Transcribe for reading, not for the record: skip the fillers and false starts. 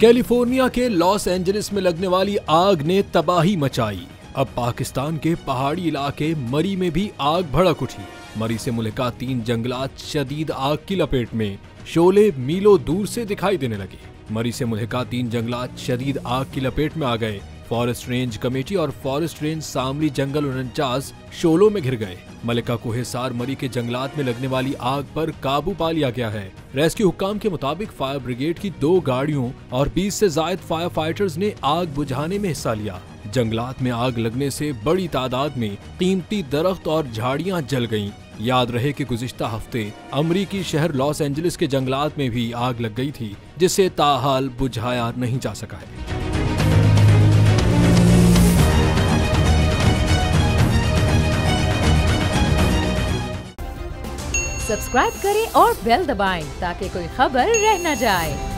California के Los Angeles में लगने वाली आग ने तबाही मचाई। अब पाकिस्तान के पहाड़ी इलाके मरी में भी आग भड़क उठी। मरी से मुल्का 3 जंगलात शदीद आग की लपेट में, शोले मीलों दूर से दिखाई देने लगे। मरी से मुल्का 3 जंगलात शदीद आग की लपेट में आ गए। फॉरेस्ट रेंज कमेटी और फॉरेस्ट रेंज सामली जंगल 49 शोलों में घिर गए। मलिका कोहेसार मरी के जंगलात में लगने वाली आग पर काबू पा लिया गया है। रेस्क्यू हुक्काम के मुताबिक फायर ब्रिगेड की 2 गाड़ियों और 20 से ज्यादा फायर फाइटर्स ने आग बुझाने में हिस्सा लिया। जंगलात में आग लगने से बड़ी तादाद में कीमती दरख्त और झाड़ियां जल गईं। याद रहे कि गुज़िश्ता हफ्ते अमरीकी शहर लॉस एंजलिस के जंगलात में भी आग लग गई थी, जिसे ताहाल बुझाया नहीं जा सका है। सब्सक्राइब करें और बेल दबाएं ताकि कोई खबर रह न जाए।